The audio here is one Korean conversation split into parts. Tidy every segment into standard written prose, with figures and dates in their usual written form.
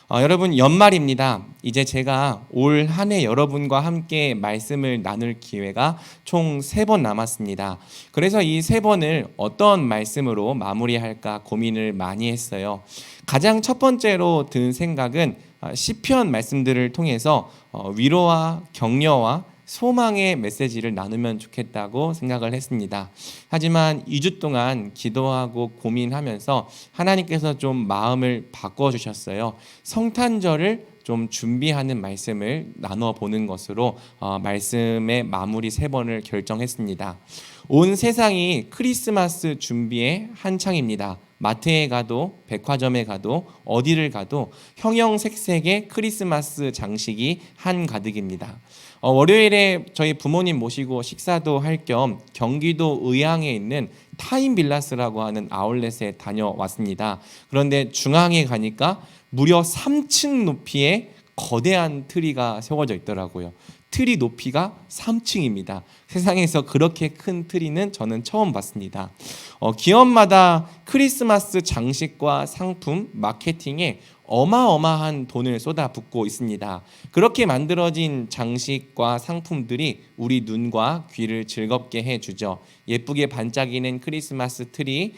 여러분 연말입니다. 이제 제가 올 한 해 여러분과 함께 말씀을 나눌 기회가 총 3번 남았습니다. 그래서 이 3번을 어떤 말씀으로 마무리할까 고민을 많이 했어요. 가장 첫 번째로 든 생각은 시편 말씀들을 통해서 위로와 격려와 소망의 메시지를 나누면 좋겠다고 생각을 했습니다. 하지만 2주 동안 기도하고 고민하면서 하나님께서 좀 마음을 바꿔주셨어요. 성탄절을 좀 준비하는 말씀을 나눠보는 것으로 말씀의 마무리 3번을 결정했습니다. 온 세상이 크리스마스 준비에 한창입니다. 마트에 가도 백화점에 가도 어디를 가도 형형색색의 크리스마스 장식이 한가득입니다. 월요일에 저희 부모님 모시고 식사도 할 겸 경기도 의왕에 있는 타임빌라스라고 하는 아울렛에 다녀왔습니다. 그런데 중앙에 가니까 무려 3층 높이의 거대한 트리가 세워져 있더라고요. 트리 높이가 3층입니다. 세상에서 그렇게 큰 트리는 저는 처음 봤습니다. 기업마다 크리스마스 장식과 상품, 마케팅에 어마어마한 돈을 쏟아붓고 있습니다. 그렇게 만들어진 장식과 상품들이 우리 눈과 귀를 즐겁게 해주죠. 예쁘게 반짝이는 크리스마스 트리,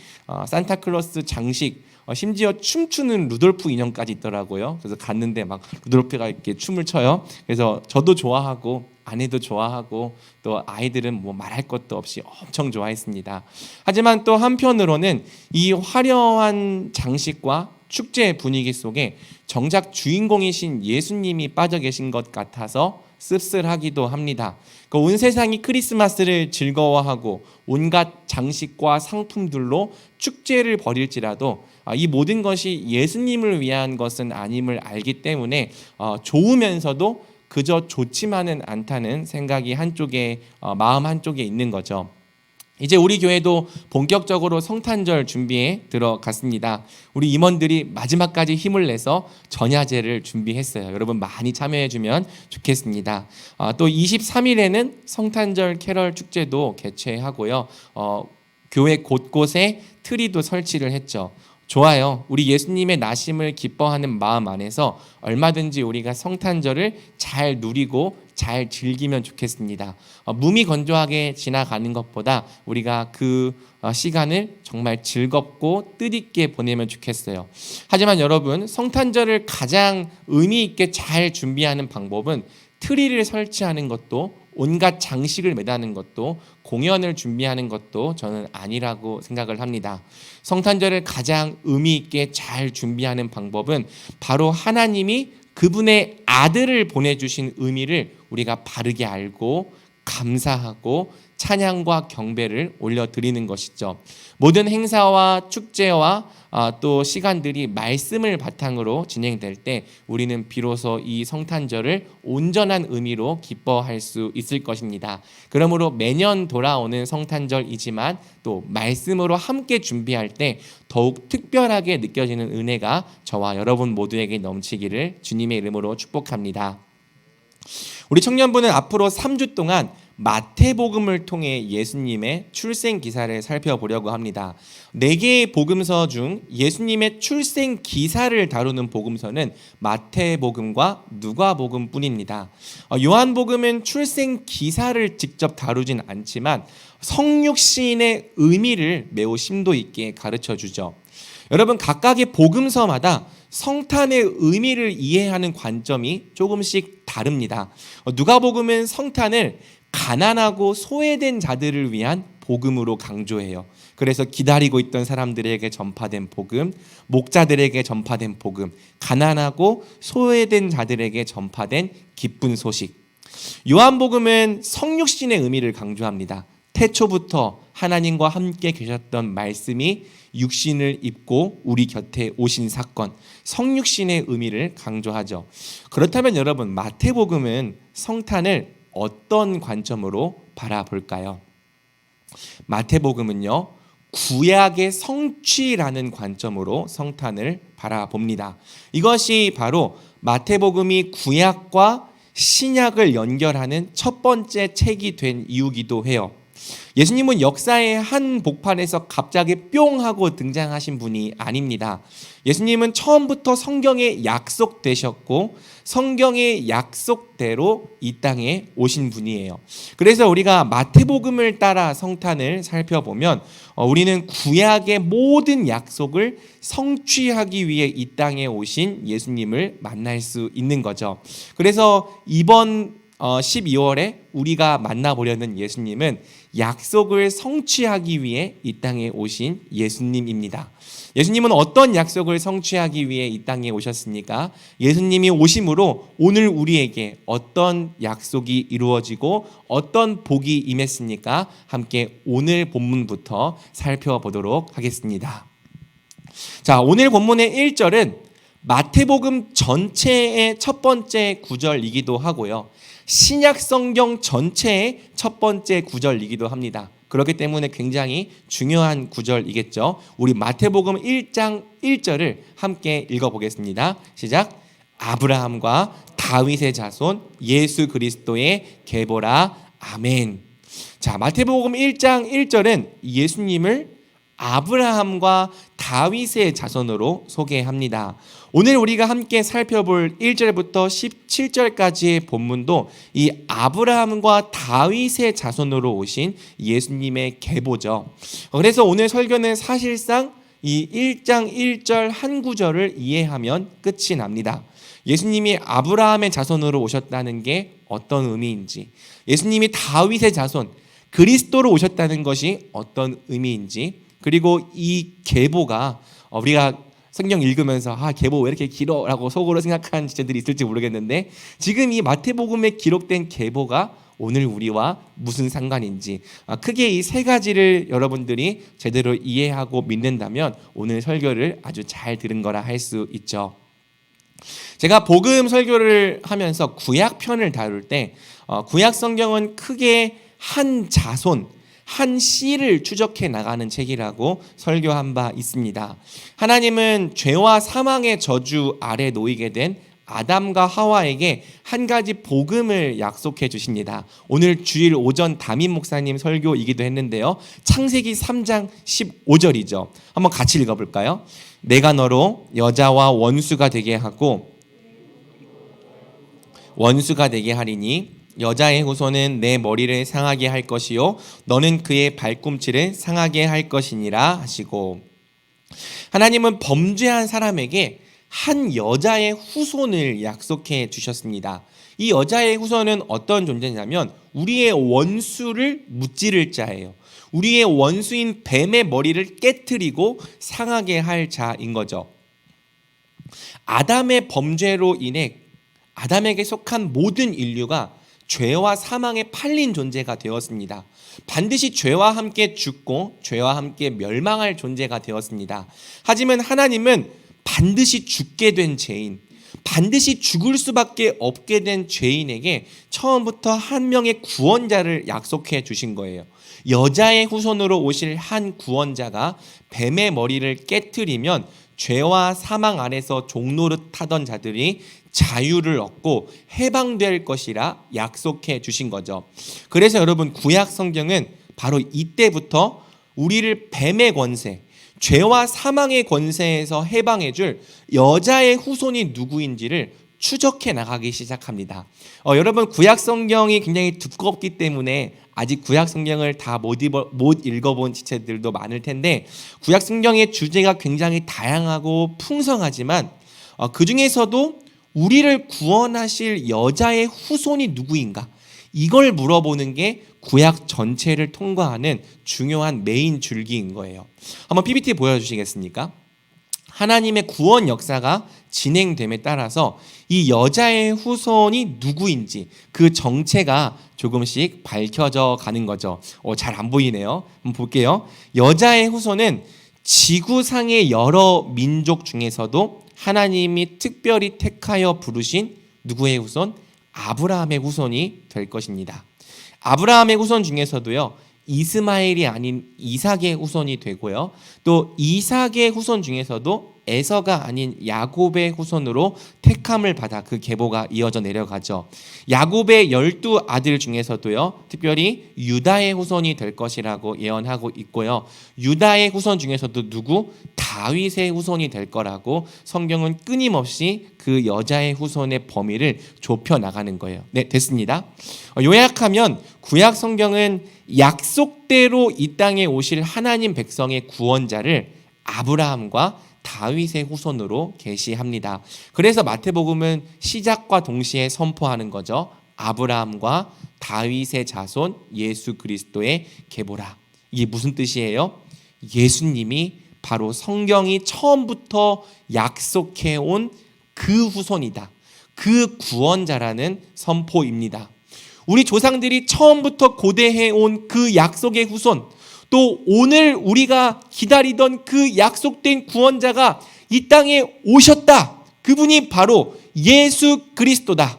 산타클로스 장식, 심지어 춤추는 루돌프 인형까지 있더라고요. 그래서 갔는데 막 루돌프가 이렇게 춤을 춰요. 그래서 저도 좋아하고 아내도 좋아하고 또 아이들은 뭐 말할 것도 없이 엄청 좋아했습니다. 하지만 또 한편으로는 이 화려한 장식과 축제 분위기 속에 정작 주인공이신 예수님이 빠져 계신 것 같아서 씁쓸하기도 합니다. 온 세상이 크리스마스를 즐거워하고 온갖 장식과 상품들로 축제를 벌일지라도 이 모든 것이 예수님을 위한 것은 아님을 알기 때문에 좋으면서도 그저 좋지만은 않다는 생각이 한쪽에 마음 한쪽에 있는 거죠. 이제 우리 교회도 본격적으로 성탄절 준비에 들어갔습니다. 우리 임원들이 마지막까지 힘을 내서 전야제를 준비했어요. 여러분 많이 참여해 주면 좋겠습니다. 또 23일에는 성탄절 캐럴 축제도 개최하고요. 교회 곳곳에 트리도 설치를 했죠. 좋아요. 우리 예수님의 나심을 기뻐하는 마음 안에서 얼마든지 우리가 성탄절을 잘 누리고 잘 즐기면 좋겠습니다. 무미건조하게 지나가는 것보다 우리가 그 시간을 정말 즐겁고 뜻있게 보내면 좋겠어요. 하지만 여러분, 성탄절을 가장 의미 있게 잘 준비하는 방법은 트리를 설치하는 것도 온갖 장식을 매다는 것도 공연을 준비하는 것도 저는 아니라고 생각을 합니다. 성탄절을 가장 의미 있게 잘 준비하는 방법은 바로 하나님이 그분의 아들을 보내주신 의미를 우리가 바르게 알고 감사하고 찬양과 경배를 올려드리는 것이죠. 모든 행사와 축제와 또 시간들이 말씀을 바탕으로 진행될 때 우리는 비로소 이 성탄절을 온전한 의미로 기뻐할 수 있을 것입니다. 그러므로 매년 돌아오는 성탄절이지만 또 말씀으로 함께 준비할 때 더욱 특별하게 느껴지는 은혜가 저와 여러분 모두에게 넘치기를 주님의 이름으로 축복합니다. 우리 청년부는 앞으로 3주 동안 마태복음을 통해 예수님의 출생 기사를 살펴보려고 합니다. 4개의 복음서 중 예수님의 출생 기사를 다루는 복음서는 마태복음과 누가복음뿐입니다. 요한복음은 출생 기사를 직접 다루진 않지만 성육신의 의미를 매우 심도 있게 가르쳐 주죠. 여러분, 각각의 복음서마다 성탄의 의미를 이해하는 관점이 조금씩 다릅니다. 누가복음은 성탄을 가난하고 소외된 자들을 위한 복음으로 강조해요. 그래서 기다리고 있던 사람들에게 전파된 복음, 목자들에게 전파된 복음, 가난하고 소외된 자들에게 전파된 기쁜 소식. 요한복음은 성육신의 의미를 강조합니다. 태초부터 하나님과 함께 계셨던 말씀이 육신을 입고 우리 곁에 오신 사건, 성육신의 의미를 강조하죠. 그렇다면 여러분, 마태복음은 성탄을 어떤 관점으로 바라볼까요? 마태복음은요, 구약의 성취라는 관점으로 성탄을 바라봅니다. 이것이 바로 마태복음이 구약과 신약을 연결하는 첫 번째 책이 된 이유기도 해요. 예수님은 역사의 한 복판에서 갑자기 뿅 하고 등장하신 분이 아닙니다. 예수님은 처음부터 성경에 약속되셨고 성경의 약속대로 이 땅에 오신 분이에요. 그래서 우리가 마태복음을 따라 성탄을 살펴보면 우리는 구약의 모든 약속을 성취하기 위해 이 땅에 오신 예수님을 만날 수 있는 거죠. 그래서 이번 12월에 우리가 만나보려는 예수님은 약속을 성취하기 위해 이 땅에 오신 예수님입니다. 예수님은 어떤 약속을 성취하기 위해 이 땅에 오셨습니까? 예수님이 오심으로 오늘 우리에게 어떤 약속이 이루어지고 어떤 복이 임했습니까? 함께 오늘 본문부터 살펴보도록 하겠습니다. 자, 오늘 본문의 1절은 마태복음 전체의 첫 번째 구절이기도 하고요. 신약 성경 전체의 첫 번째 구절이기도 합니다. 그렇기 때문에 굉장히 중요한 구절이겠죠. 우리 마태복음 1장 1절을 함께 읽어보겠습니다. 시작. 아브라함과 다윗의 자손 예수 그리스도의 계보라. 아멘. 자, 마태복음 1장 1절은 예수님을 아브라함과 다윗의 자손으로 소개합니다. 오늘 우리가 함께 살펴볼 1절부터 17절까지의 본문도 이 아브라함과 다윗의 자손으로 오신 예수님의 계보죠. 그래서 오늘 설교는 사실상 이 1장 1절 한 구절을 이해하면 끝이 납니다. 예수님이 아브라함의 자손으로 오셨다는 게 어떤 의미인지, 예수님이 다윗의 자손, 그리스도로 오셨다는 것이 어떤 의미인지, 그리고 이 계보가 우리가 성경 읽으면서 계보 왜 이렇게 길어? 라고 속으로 생각하는 지체들이 있을지 모르겠는데 지금 이 마태복음에 기록된 계보가 오늘 우리와 무슨 상관인지 크게 이 세 가지를 여러분들이 제대로 이해하고 믿는다면 오늘 설교를 아주 잘 들은 거라 할 수 있죠. 제가 복음 설교를 하면서 구약편을 다룰 때 구약 성경은 크게 한 자손, 한 씨를 추적해 나가는 책이라고 설교한 바 있습니다. 하나님은 죄와 사망의 저주 아래 놓이게 된 아담과 하와에게 한 가지 복음을 약속해 주십니다. 오늘 주일 오전 담임 목사님 설교이기도 했는데요. 창세기 3장 15절이죠. 한번 같이 읽어볼까요? 내가 너로 여자와 원수가 되게 하고 원수가 되게 하리니 여자의 후손은 내 머리를 상하게 할 것이요 너는 그의 발꿈치를 상하게 할 것이니라 하시고, 하나님은 범죄한 사람에게 한 여자의 후손을 약속해 주셨습니다. 이 여자의 후손은 어떤 존재냐면 우리의 원수를 무찌를 자예요. 우리의 원수인 뱀의 머리를 깨트리고 상하게 할 자인 거죠. 아담의 범죄로 인해 아담에게 속한 모든 인류가 죄와 사망에 팔린 존재가 되었습니다. 반드시 죄와 함께 죽고 죄와 함께 멸망할 존재가 되었습니다. 하지만 하나님은 반드시 죽게 된 죄인, 반드시 죽을 수밖에 없게 된 죄인에게 처음부터 한 명의 구원자를 약속해 주신 거예요. 여자의 후손으로 오실 한 구원자가 뱀의 머리를 깨트리면 죄와 사망 안에서 종노릇하던 자들이 자유를 얻고 해방될 것이라 약속해 주신 거죠. 그래서 여러분 구약 성경은 바로 이때부터 우리를 뱀의 권세, 죄와 사망의 권세에서 해방해 줄 여자의 후손이 누구인지를 추적해 나가기 시작합니다. 여러분 구약 성경이 굉장히 두껍기 때문에 아직 구약 성경을 다 못 읽어본 지체들도 많을 텐데 구약 성경의 주제가 굉장히 다양하고 풍성하지만 그 중에서도 우리를 구원하실 여자의 후손이 누구인가? 이걸 물어보는 게 구약 전체를 통과하는 중요한 메인 줄기인 거예요. 한번 PPT 보여주시겠습니까? 하나님의 구원 역사가 진행됨에 따라서 이 여자의 후손이 누구인지 그 정체가 조금씩 밝혀져 가는 거죠. 잘 안 보이네요. 한번 볼게요. 여자의 후손은 지구상의 여러 민족 중에서도 하나님이 특별히 택하여 부르신 누구의 후손? 아브라함의 후손이 될 것입니다. 아브라함의 후손 중에서도요, 이스마엘이 아닌 이삭의 후손이 되고요, 또 이삭의 후손 중에서도 에서가 아닌 야곱의 후손으로 택함을 받아 그 계보가 이어져 내려가죠. 야곱의 12아들 중에서도요, 특별히 유다의 후손이 될 것이라고 예언하고 있고요. 유다의 후손 중에서도 누구? 다윗의 후손이 될 거라고 성경은 끊임없이 그 여자의 후손의 범위를 좁혀 나가는 거예요. 네, 됐습니다. 요약하면 구약 성경은 약속대로 이 땅에 오실 하나님 백성의 구원자를 아브라함과 다윗의 후손으로 계시합니다. 그래서 마태복음은 시작과 동시에 선포하는 거죠. 아브라함과 다윗의 자손 예수 그리스도의 계보라. 이게 무슨 뜻이에요? 예수님이 바로 성경이 처음부터 약속해온 그 후손이다. 그 구원자라는 선포입니다. 우리 조상들이 처음부터 고대해온 그 약속의 후손, 또 오늘 우리가 기다리던 그 약속된 구원자가 이 땅에 오셨다. 그분이 바로 예수 그리스도다.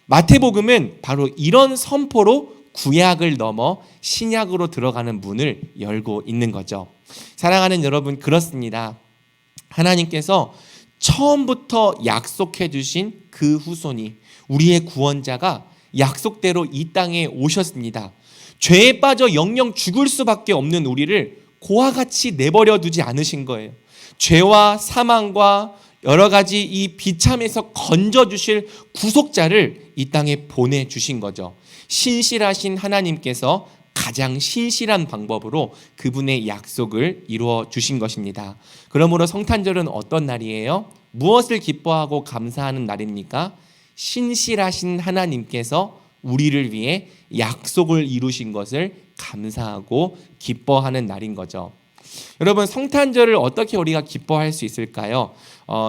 마태복음은 바로 이런 선포로 구약을 넘어 신약으로 들어가는 문을 열고 있는 거죠. 사랑하는 여러분, 그렇습니다. 하나님께서 처음부터 약속해 주신 그 후손이, 우리의 구원자가 약속대로 이 땅에 오셨습니다. 죄에 빠져 영영 죽을 수밖에 없는 우리를 고와 같이 내버려 두지 않으신 거예요. 죄와 사망과 여러 가지 이 비참에서 건져주실 구속자를 이 땅에 보내주신 거죠. 신실하신 하나님께서 가장 신실한 방법으로 그분의 약속을 이루어 주신 것입니다. 그러므로 성탄절은 어떤 날이에요? 무엇을 기뻐하고 감사하는 날입니까? 신실하신 하나님께서 우리를 위해 약속을 이루신 것을 감사하고 기뻐하는 날인 거죠. 여러분, 성탄절을 어떻게 우리가 기뻐할 수 있을까요?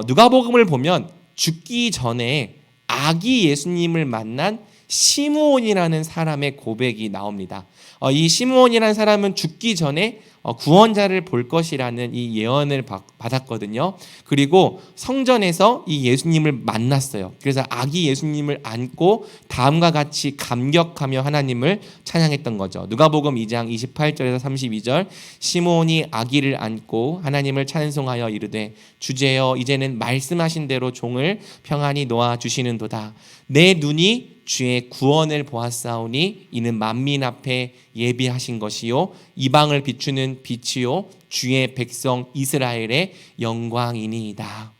누가복음을 보면 죽기 전에 아기 예수님을 만난 시므온이라는 사람의 고백이 나옵니다. 이 시므온이라는 사람은 죽기 전에 구원자를 볼 것이라는 이 예언을 받았거든요. 그리고 성전에서 이 예수님을 만났어요. 그래서 아기 예수님을 안고 다음과 같이 감격하며 하나님을 찬양했던 거죠. 누가복음 2장 28절에서 32절, 시므온이 아기를 안고 하나님을 찬송하여 이르되 주제여 이제는 말씀하신 대로 종을 평안히 놓아 주시는도다. 내 눈이 주의 구원을 보았사오니 이는 만민 앞에 예비하신 것이요 이방을 비추는 빛이요 주의 백성 이스라엘의 영광이니이다.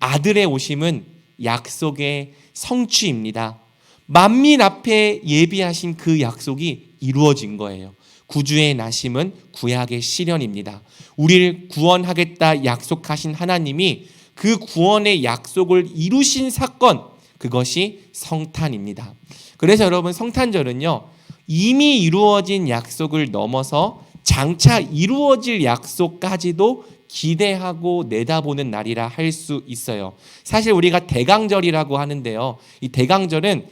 아들의 오심은 약속의 성취입니다. 만민 앞에 예비하신 그 약속이 이루어진 거예요. 구주의 나심은 구약의 실현입니다. 우리를 구원하겠다 약속하신 하나님이 그 구원의 약속을 이루신 사건, 그것이 성탄입니다. 그래서 여러분, 성탄절은요, 이미 이루어진 약속을 넘어서 장차 이루어질 약속까지도 기대하고 내다보는 날이라 할 수 있어요. 사실 우리가 대강절이라고 하는데요, 이 대강절은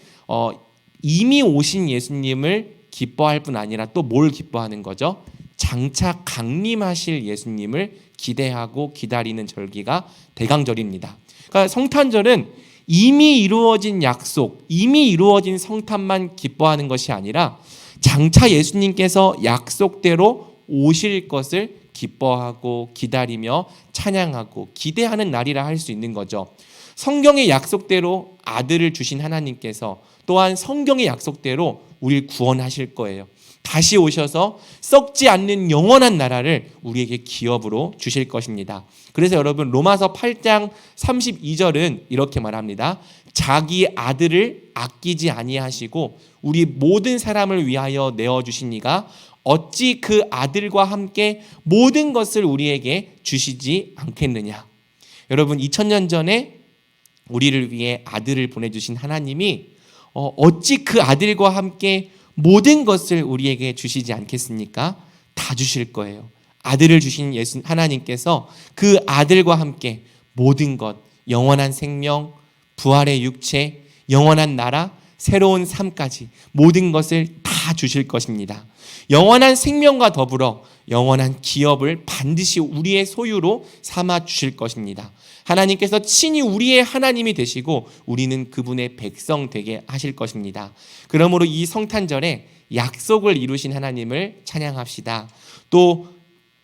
이미 오신 예수님을 기뻐할 뿐 아니라 또 뭘 기뻐하는 거죠? 장차 강림하실 예수님을 기대하고 기다리는 절기가 대강절입니다. 그러니까 성탄절은 이미 이루어진 약속, 이미 이루어진 성탄만 기뻐하는 것이 아니라 장차 예수님께서 약속대로 오실 것을 기뻐하고 기다리며 찬양하고 기대하는 날이라 할 수 있는 거죠. 성경의 약속대로 아들을 주신 하나님께서 또한 성경의 약속대로 우리를 구원하실 거예요. 다시 오셔서 썩지 않는 영원한 나라를 우리에게 기업으로 주실 것입니다. 그래서 여러분, 로마서 8장 32절은 이렇게 말합니다. 자기 아들을 아끼지 아니하시고 우리 모든 사람을 위하여 내어주시니가 어찌 그 아들과 함께 모든 것을 우리에게 주시지 않겠느냐. 여러분, 2000년 전에 우리를 위해 아들을 보내주신 하나님이 어찌 그 아들과 함께 모든 것을 우리에게 주시지 않겠습니까? 다 주실 거예요. 아들을 주신 예수 하나님께서 그 아들과 함께 모든 것, 영원한 생명, 부활의 육체, 영원한 나라, 새로운 삶까지 모든 것을 다 주실 것입니다. 영원한 생명과 더불어 영원한 기업을 반드시 우리의 소유로 삼아 주실 것입니다. 하나님께서 친히 우리의 하나님이 되시고 우리는 그분의 백성 되게 하실 것입니다. 그러므로 이 성탄절에 약속을 이루신 하나님을 찬양합시다. 또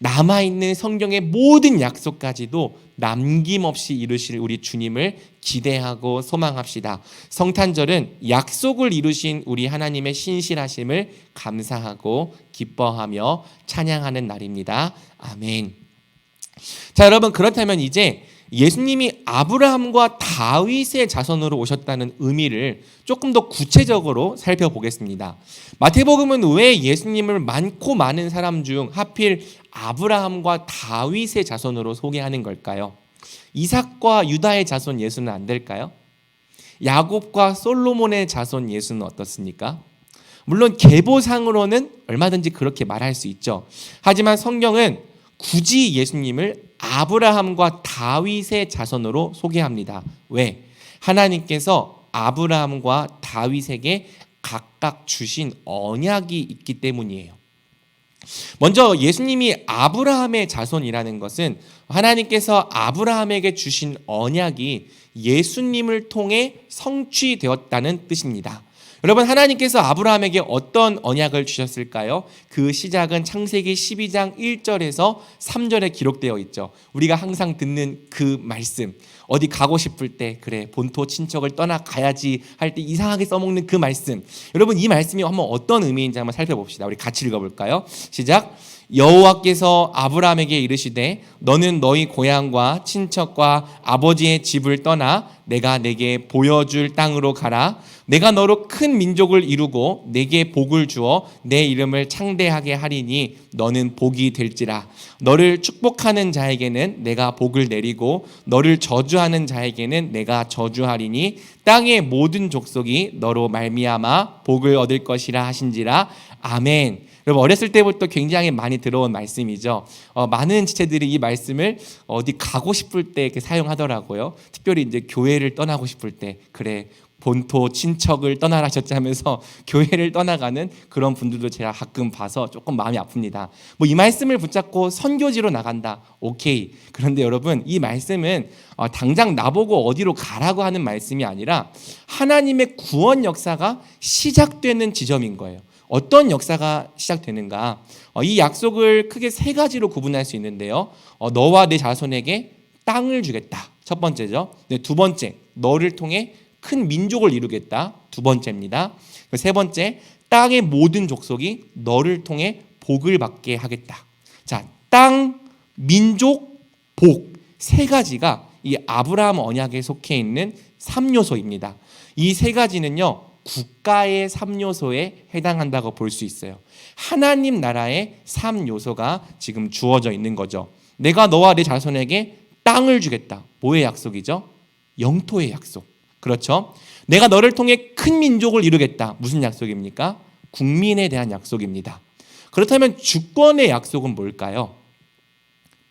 남아있는 성경의 모든 약속까지도 남김없이 이루실 우리 주님을 기대하고 소망합시다. 성탄절은 약속을 이루신 우리 하나님의 신실하심을 감사하고 기뻐하며 찬양하는 날입니다. 아멘. 자, 여러분, 그렇다면 이제 예수님이 아브라함과 다윗의 자손으로 오셨다는 의미를 조금 더 구체적으로 살펴보겠습니다. 마태복음은 왜 예수님을 많고 많은 사람 중 하필 아브라함과 다윗의 자손으로 소개하는 걸까요? 이삭과 유다의 자손 예수는 안 될까요? 야곱과 솔로몬의 자손 예수는 어떻습니까? 물론 계보상으로는 얼마든지 그렇게 말할 수 있죠. 하지만 성경은 굳이 예수님을 아브라함과 다윗의 자손으로 소개합니다. 왜? 하나님께서 아브라함과 다윗에게 각각 주신 언약이 있기 때문이에요. 먼저 예수님이 아브라함의 자손이라는 것은 하나님께서 아브라함에게 주신 언약이 예수님을 통해 성취되었다는 뜻입니다. 여러분, 하나님께서 아브라함에게 어떤 언약을 주셨을까요? 그 시작은 창세기 12장 1절에서 3절에 기록되어 있죠. 우리가 항상 듣는 그 말씀, 어디 가고 싶을 때 그래 본토 친척을 떠나 가야지 할 때 이상하게 써먹는 그 말씀. 여러분, 이 말씀이 한번 어떤 의미인지 한번 살펴봅시다. 우리 같이 읽어볼까요? 시작. 여호와께서 아브라함에게 이르시되 너는 너희 고향과 친척과 아버지의 집을 떠나 내가 내게 보여줄 땅으로 가라. 내가 너로 큰 민족을 이루고 내게 복을 주어 내 이름을 창대하게 하리니 너는 복이 될지라. 너를 축복하는 자에게는 내가 복을 내리고 너를 저주하는 자에게는 내가 저주하리니 땅의 모든 족속이 너로 말미암아 복을 얻을 것이라 하신지라. 아멘. 여러분, 어렸을 때부터 굉장히 많이 들어온 말씀이죠. 많은 지체들이 이 말씀을 어디 가고 싶을 때 이렇게 사용하더라고요. 특별히 이제 교회를 떠나고 싶을 때 그래 본토 친척을 떠나라 하셨지 하면서 교회를 떠나가는 그런 분들도 제가 가끔 봐서 조금 마음이 아픕니다. 뭐 이 말씀을 붙잡고 선교지로 나간다. 오케이. 그런데 여러분, 이 말씀은 당장 나보고 어디로 가라고 하는 말씀이 아니라 하나님의 구원 역사가 시작되는 지점인 거예요. 어떤 역사가 시작되는가? 이 약속을 크게 세 가지로 구분할 수 있는데요. 너와 내 자손에게 땅을 주겠다. 첫 번째죠. 두 번째, 너를 통해 큰 민족을 이루겠다. 두 번째입니다. 세 번째, 땅의 모든 족속이 너를 통해 복을 받게 하겠다. 자, 땅, 민족, 복 세 가지가 이 아브라함 언약에 속해 있는 3요소입니다. 이 세 가지는요, 국가의 3요소에 해당한다고 볼 수 있어요. 하나님 나라의 3요소가 지금 주어져 있는 거죠. 내가 너와 내 자손에게 땅을 주겠다. 뭐의 약속이죠? 영토의 약속. 그렇죠? 내가 너를 통해 큰 민족을 이루겠다. 무슨 약속입니까? 국민에 대한 약속입니다. 그렇다면 주권의 약속은 뭘까요?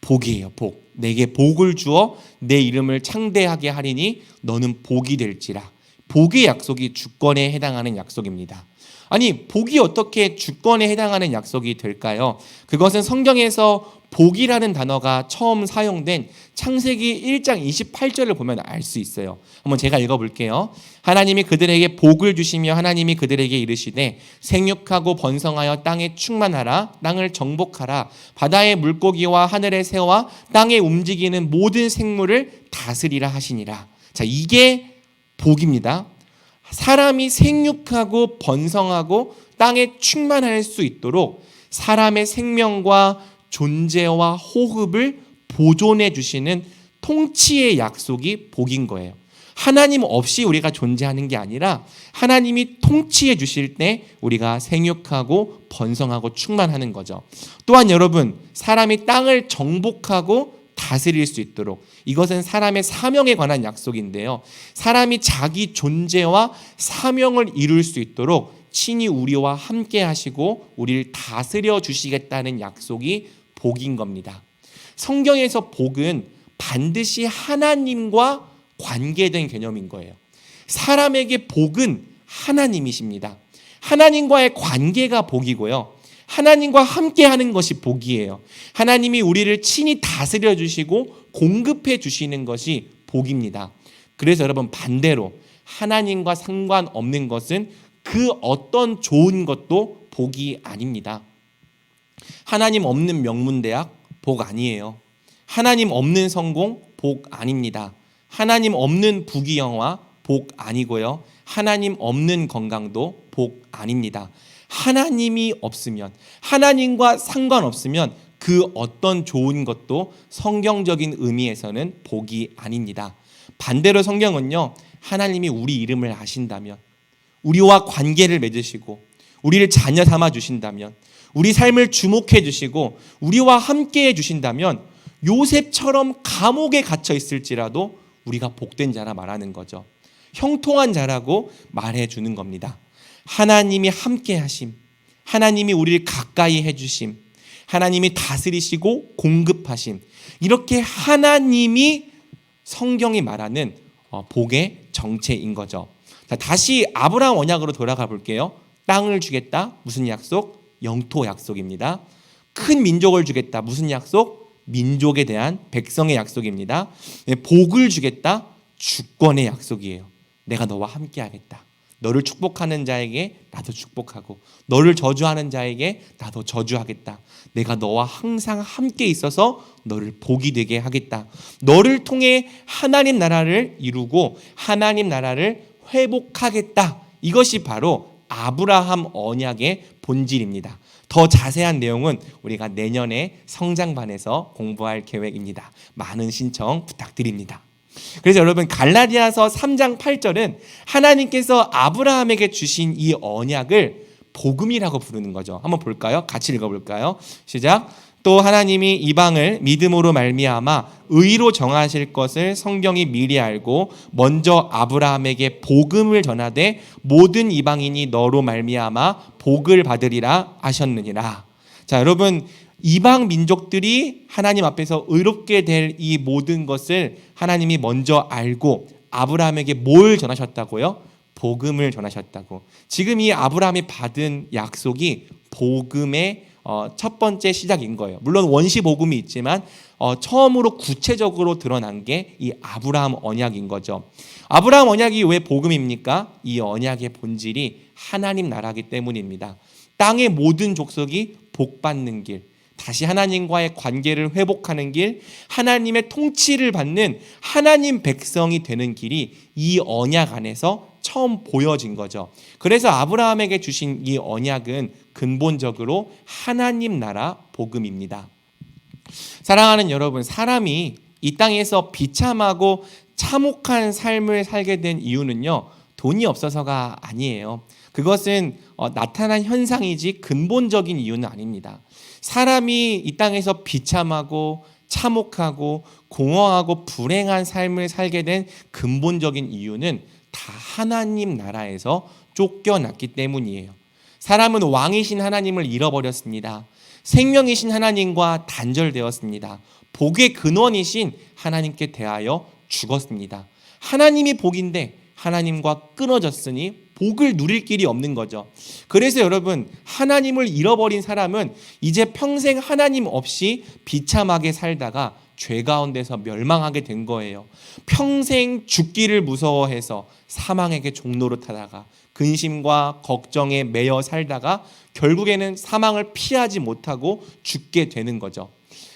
복이에요. 복. 내게 복을 주어 내 이름을 창대하게 하리니 너는 복이 될지라. 복의 약속이 주권에 해당하는 약속입니다. 아니, 복이 어떻게 주권에 해당하는 약속이 될까요? 그것은 성경에서 복이라는 단어가 처음 사용된 창세기 1장 28절을 보면 알 수 있어요. 한번 제가 읽어볼게요. 하나님이 그들에게 복을 주시며 하나님이 그들에게 이르시되 생육하고 번성하여 땅에 충만하라. 땅을 정복하라. 바다의 물고기와 하늘의 새와 땅에 움직이는 모든 생물을 다스리라 하시니라. 자, 이게 복입니다. 사람이 생육하고 번성하고 땅에 충만할 수 있도록 사람의 생명과 존재와 호흡을 보존해 주시는 통치의 약속이 복인 거예요. 하나님 없이 우리가 존재하는 게 아니라 하나님이 통치해 주실 때 우리가 생육하고 번성하고 충만하는 거죠. 또한 여러분, 사람이 땅을 정복하고 다스릴 수 있도록, 이것은 사람의 사명에 관한 약속인데요. 사람이 자기 존재와 사명을 이룰 수 있도록 친히 우리와 함께 하시고 우리를 다스려 주시겠다는 약속이 복인 겁니다. 성경에서 복은 반드시 하나님과 관계된 개념인 거예요. 사람에게 복은 하나님이십니다. 하나님과의 관계가 복이고요. 하나님과 함께 하는 것이 복이에요. 하나님이 우리를 친히 다스려 주시고 공급해 주시는 것이 복입니다. 그래서 여러분, 반대로 하나님과 상관없는 것은 그 어떤 좋은 것도 복이 아닙니다. 하나님 없는 명문대학, 복 아니에요. 하나님 없는 성공 복 아닙니다. 하나님 없는 부귀영화 복 아니고요. 하나님 없는 건강도 복 아닙니다. 하나님이 없으면, 하나님과 상관없으면 그 어떤 좋은 것도 성경적인 의미에서는 복이 아닙니다. 반대로 성경은요, 하나님이 우리 이름을 아신다면, 우리와 관계를 맺으시고 우리를 자녀 삼아 주신다면, 우리 삶을 주목해 주시고 우리와 함께 해 주신다면 요셉처럼 감옥에 갇혀 있을지라도 우리가 복된 자라 말하는 거죠. 형통한 자라고 말해 주는 겁니다. 하나님이 함께 하심, 하나님이 우리를 가까이 해 주심, 하나님이 다스리시고 공급하심, 이렇게 하나님이 성경이 말하는 복의 정체인 거죠. 자, 다시 아브라함 언약으로 돌아가 볼게요. 땅을 주겠다. 무슨 약속? 영토 약속입니다. 큰 민족을 주겠다. 무슨 약속? 민족에 대한 백성의 약속입니다. 복을 주겠다. 주권의 약속이에요. 내가 너와 함께 하겠다. 너를 축복하는 자에게 나도 축복하고, 너를 저주하는 자에게 나도 저주하겠다. 내가 너와 항상 함께 있어서 너를 복이 되게 하겠다. 너를 통해 하나님 나라를 이루고 하나님 나라를 회복하겠다. 이것이 바로 아브라함 언약의 본질입니다. 더 자세한 내용은 우리가 내년에 성장반에서 공부할 계획입니다. 많은 신청 부탁드립니다. 그래서 여러분, 갈라디아서 3장 8절은 하나님께서 아브라함에게 주신 이 언약을 복음이라고 부르는 거죠. 한번 볼까요? 같이 읽어볼까요? 시작. 또 하나님이 이방을 믿음으로 말미암아 의로 정하실 것을 성경이 미리 알고 먼저 아브라함에게 복음을 전하되 모든 이방인이 너로 말미암아 복을 받으리라 하셨느니라. 자, 여러분, 이방 민족들이 하나님 앞에서 의롭게 될 이 모든 것을 하나님이 먼저 알고 아브라함에게 뭘 전하셨다고요? 복음을 전하셨다고. 지금 이 아브라함이 받은 약속이 복음의 첫 번째 시작인 거예요. 물론 원시 복음이 있지만 처음으로 구체적으로 드러난 게 이 아브라함 언약인 거죠. 아브라함 언약이 왜 복음입니까? 이 언약의 본질이 하나님 나라이기 때문입니다. 땅의 모든 족속이 복받는 길, 다시 하나님과의 관계를 회복하는 길, 하나님의 통치를 받는 하나님 백성이 되는 길이 이 언약 안에서 처음 보여진 거죠. 그래서 아브라함에게 주신 이 언약은 근본적으로 하나님 나라 복음입니다. 사랑하는 여러분, 사람이 이 땅에서 비참하고 참혹한 삶을 살게 된 이유는요, 돈이 없어서가 아니에요. 그것은 나타난 현상이지 근본적인 이유는 아닙니다. 사람이 이 땅에서 비참하고 참혹하고 공허하고 불행한 삶을 살게 된 근본적인 이유는 다 하나님 나라에서 쫓겨났기 때문이에요. 사람은 왕이신 하나님을 잃어버렸습니다. 생명이신 하나님과 단절되었습니다. 복의 근원이신 하나님께 대하여 죽었습니다. 하나님이 복인데 하나님과 끊어졌으니 복을 누릴 길이 없는 거죠. 그래서 여러분, 하나님을 잃어버린 사람은 이제 평생 하나님 없이 비참하게 살다가 죄 가운데서 멸망하게 된 거예요. 평생 죽기를 무서워해서 사망에게 종노릇하다가 근심과 걱정에 매여 살다가 결국에는 사망을 피하지 못하고 죽게 되는 거죠.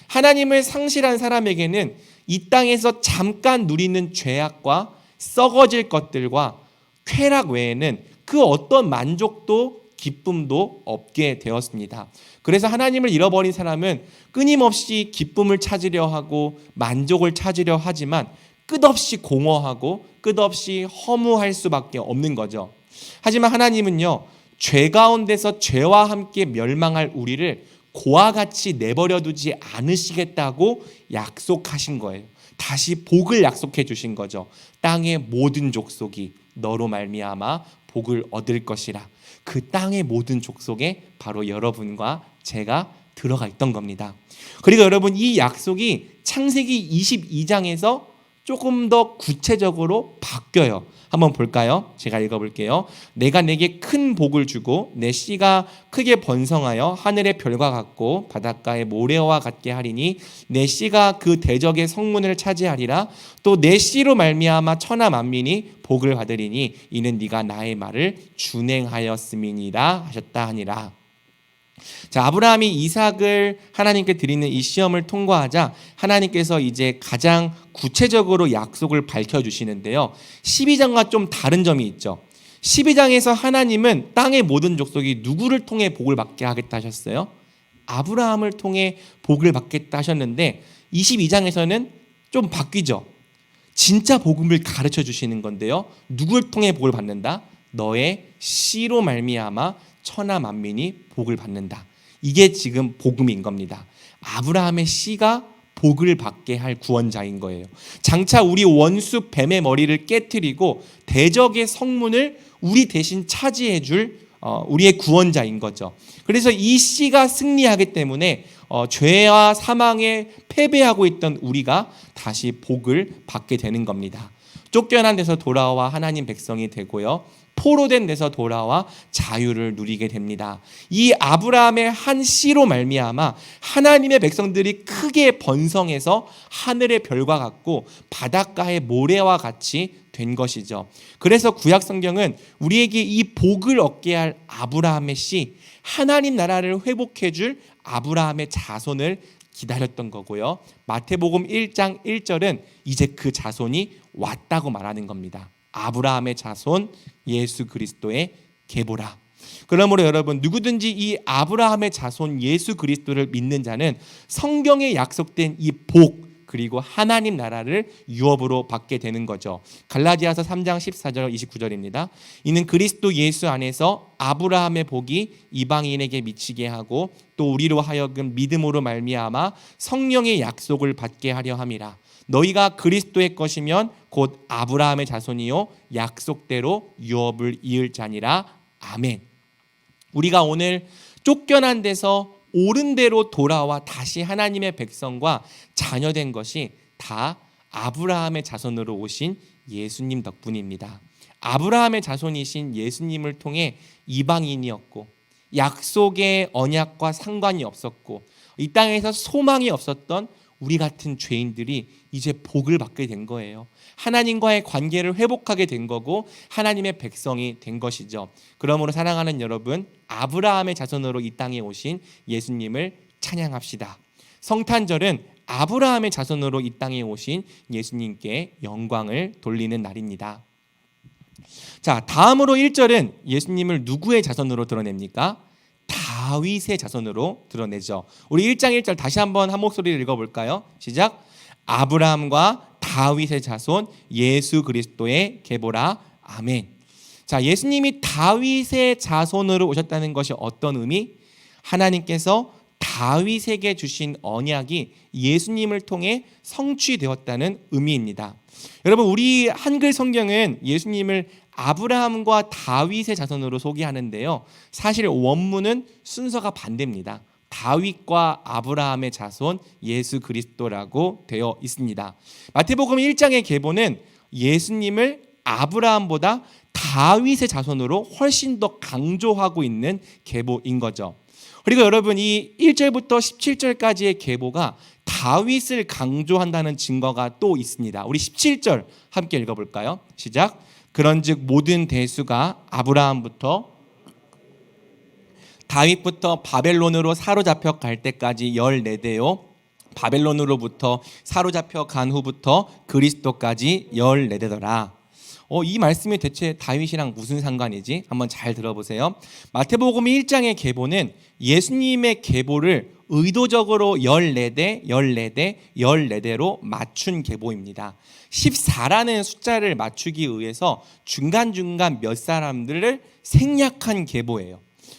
하나님을 상실한 사람에게는 이 땅에서 잠깐 누리는 죄악과 썩어질 것들과 쾌락 외에는 그 어떤 만족도 기쁨도 없게 되었습니다. 그래서 하나님을 잃어버린 사람은 끊임없이 기쁨을 찾으려 하고 만족을 찾으려 하지만 끝없이 공허하고 끝없이 허무할 수밖에 없는 거죠. 하지만 하나님은요, 죄 가운데서 죄와 함께 멸망할 우리를 고와 같이 내버려 두지 않으시겠다고 약속하신 거예요. 다시 복을 약속해 주신 거죠. 땅의 모든 족속이 너로 말미암아 복을 얻을 것이라. 그 땅의 모든 족속에 바로 여러분과 제가 들어가 있던 겁니다. 그리고 여러분, 이 약속이 창세기 22장에서 조금 더 구체적으로 바뀌어요. 한번 볼까요? 제가 읽어볼게요. 내가 내게 큰 복을 주고 내 씨가 크게 번성하여 하늘의 별과 같고 바닷가의 모래와 같게 하리니 내 씨가 그 대적의 성문을 차지하리라. 또 내 씨로 말미암아 천하 만민이 복을 받으리니 이는 네가 나의 말을 준행하였음이니라 하셨다 하니라. 자, 아브라함이 이삭을 하나님께 드리는 이 시험을 통과하자 하나님께서 이제 가장 구체적으로 약속을 밝혀주시는데요. 12장과 좀 다른 점이 있죠. 12장에서 하나님은 땅의 모든 족속이 누구를 통해 복을 받게 하겠다 하셨어요? 아브라함을 통해 복을 받겠다 하셨는데 22장에서는 좀 바뀌죠. 진짜 복음을 가르쳐 주시는 건데요. 누구를 통해 복을 받는다? 너의 씨로 말미암아 천하 만민이 복을 받는다. 이게 지금 복음인 겁니다. 아브라함의 씨가 복을 받게 할 구원자인 거예요. 장차 우리 원수 뱀의 머리를 깨트리고 대적의 성문을 우리 대신 차지해 줄 우리의 구원자인 거죠. 그래서 이 씨가 승리하기 때문에 죄와 사망에 패배하고 있던 우리가 다시 복을 받게 되는 겁니다. 쫓겨난 데서 돌아와 하나님 백성이 되고요. 포로된 데서 돌아와 자유를 누리게 됩니다. 이 아브라함의 한 씨로 말미암아 하나님의 백성들이 크게 번성해서 하늘의 별과 같고 바닷가의 모래와 같이 된 것이죠. 그래서 구약 성경은 우리에게 이 복을 얻게 할 아브라함의 씨, 하나님 나라를 회복해 줄 아브라함의 자손을 기다렸던 거고요. 마태복음 1장 1절은 이제 그 자손이 왔다고 말하는 겁니다. 아브라함의 자손 예수 그리스도의 계보라. 그러므로 여러분, 누구든지 이 아브라함의 자손 예수 그리스도를 믿는 자는 성경에 약속된 이 복 그리고 하나님 나라를 유업으로 받게 되는 거죠. 갈라디아서 3장 14절 29절입니다. 이는 그리스도 예수 안에서 아브라함의 복이 이방인에게 미치게 하고 또 우리로 하여금 믿음으로 말미암아 성령의 약속을 받게 하려 함이라. 너희가 그리스도의 것이면 곧 아브라함의 자손이요 약속대로 유업을 이을 자니라. 아멘. 우리가 오늘 쫓겨난 데서 옳은 대로 돌아와 다시 하나님의 백성과 자녀된 것이 다 아브라함의 자손으로 오신 예수님 덕분입니다. 아브라함의 자손이신 예수님을 통해 이방인이었고 약속의 언약과 상관이 없었고 이 땅에서 소망이 없었던 우리 같은 죄인들이 이제 복을 받게 된 거예요. 하나님과의 관계를 회복하게 된 거고 하나님의 백성이 된 것이죠. 그러므로 사랑하는 여러분, 아브라함의 자손으로 이 땅에 오신 예수님을 찬양합시다. 성탄절은 아브라함의 자손으로 이 땅에 오신 예수님께 영광을 돌리는 날입니다. 자, 다음으로 1절은 예수님을 누구의 자손으로 드러냅니까? 다윗의 자손으로 드러내죠. 우리 1장 1절 다시 한번 한 목소리를 읽어볼까요? 시작. 아브라함과 다윗의 자손 예수 그리스도의 계보라. 아멘. 자, 예수님이 다윗의 자손으로 오셨다는 것이 어떤 의미? 하나님께서 다윗에게 주신 언약이 예수님을 통해 성취되었다는 의미입니다. 여러분, 우리 한글 성경은 예수님을 아브라함과 다윗의 자손으로 소개하는데요. 사실 원문은 순서가 반대입니다. 다윗과 아브라함의 자손 예수 그리스도라고 되어 있습니다. 마태복음 1장의 계보는 예수님을 아브라함보다 다윗의 자손으로 훨씬 더 강조하고 있는 계보인 거죠. 그리고 여러분, 이 1절부터 17절까지의 계보가 다윗을 강조한다는 증거가 또 있습니다. 우리 17절 함께 읽어볼까요? 시작. 그런즉 모든 대수가 아브라함부터 다윗부터 바벨론으로 사로잡혀 갈 때까지 14대요. 바벨론으로부터 사로잡혀 간 후부터 그리스도까지 14대더라. 이 말씀이 대체 다윗이랑 무슨 상관이지? 한번 잘 들어보세요. 마태복음 1장의 계보는 예수님의 계보를 의도적으로 14대, 14대, 14대로 맞춘 계보입니다. 14라는 숫자를 맞추기 위해서 중간중간 몇 사람들을 생략한 계보예요.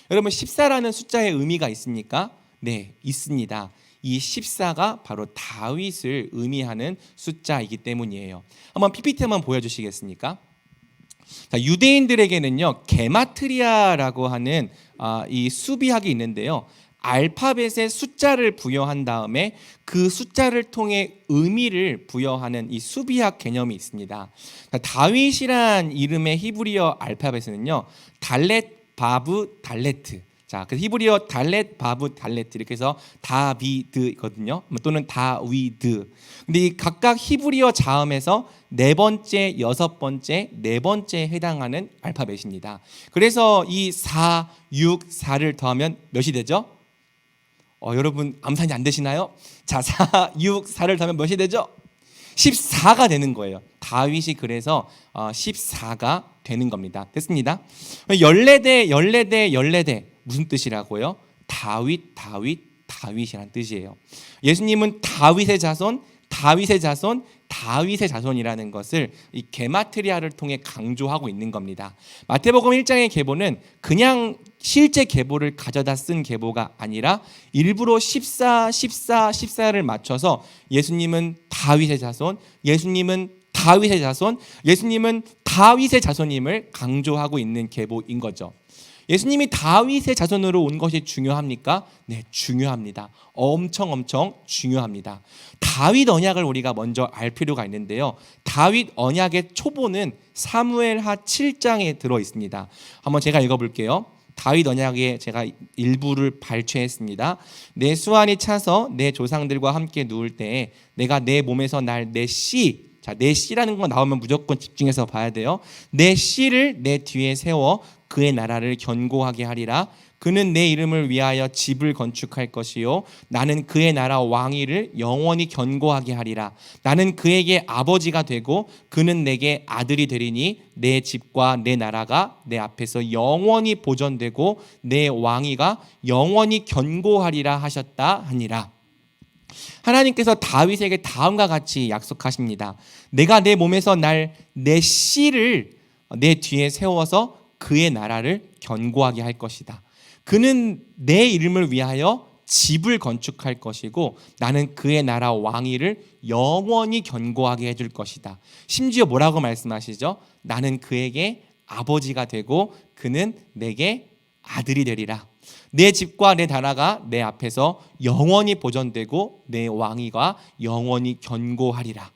여러분, 14라는 숫자의 의미가 있습니까? 네, 있습니다. 이 14가 바로 다윗을 의미하는 숫자이기 때문이에요. 한번 PPT 한번 보여주시겠습니까? 자, 유대인들에게는요 게마트리아라고 하는 이 수비학이 있는데요. 알파벳에 숫자를 부여한 다음에 그 숫자를 통해 의미를 부여하는 이 수비학 개념이 있습니다. 다윗이란 이름의 히브리어 알파벳은요 달렛, 바브, 달레트, 자, 그 히브리어 달렛, 바브, 달레트 이렇게 해서 다비드거든요. 또는 다위드. 근데 이 각각 히브리어 자음에서 네 번째, 여섯 번째, 네 번째에 해당하는 알파벳입니다. 그래서 이 4, 6, 4를 더하면 몇이 되죠? 여러분 암산이 안 되시나요? 자, 4, 6, 4를 더하면 몇이 되죠? 14가 되는 거예요. 다윗이 그래서 14가 되는 겁니다. 됐습니다. 14대, 14대, 14대 무슨 뜻이라고요? 다윗, 다윗, 다윗이란 뜻이에요. 예수님은 다윗의 자손, 다윗의 자손, 다윗의 자손이라는 것을 이 게마트리아를 통해 강조하고 있는 겁니다. 마태복음 1장의 계보는 그냥 실제 계보를 가져다 쓴 계보가 아니라 일부러 14, 14, 14를 맞춰서 예수님은 다윗의 자손, 예수님은 다윗의 자손, 예수님은 다윗의 자손임을 강조하고 있는 계보인 거죠. 예수님이 다윗의 자손으로 온 것이 중요합니까? 네, 중요합니다. 엄청 중요합니다. 다윗 언약을 우리가 먼저 알 필요가 있는데요. 다윗 언약의 초보는 사무엘하 7장에 들어 있습니다. 한번 제가 읽어볼게요. 다윗 언약에 제가 일부를 발췌했습니다. 내 수완이 차서 내 조상들과 함께 누울 때에 내가 내 몸에서 날 내 씨, 자, 내 씨라는 거 나오면 무조건 집중해서 봐야 돼요. 내 씨를 내 뒤에 세워 그의 나라를 견고하게 하리라. 그는 내 이름을 위하여 집을 건축할 것이요 나는 그의 나라 왕위를 영원히 견고하게 하리라. 나는 그에게 아버지가 되고 그는 내게 아들이 되리니 내 집과 내 나라가 내 앞에서 영원히 보존되고 내 왕위가 영원히 견고하리라 하셨다 하니라. 하나님께서 다윗에게 다음과 같이 약속하십니다. 내가 내 몸에서 날 내 씨를 내 뒤에 세워서 그의 나라를 견고하게 할 것이다. 그는 내 이름을 위하여 집을 건축할 것이고 나는 그의 나라 왕위를 영원히 견고하게 해줄 것이다. 심지어 뭐라고 말씀하시죠? 나는 그에게 아버지가 되고 그는 내게 아들이 되리라. 내 집과 내 나라가 내 앞에서 영원히 보존되고 내 왕위가 영원히 견고하리라.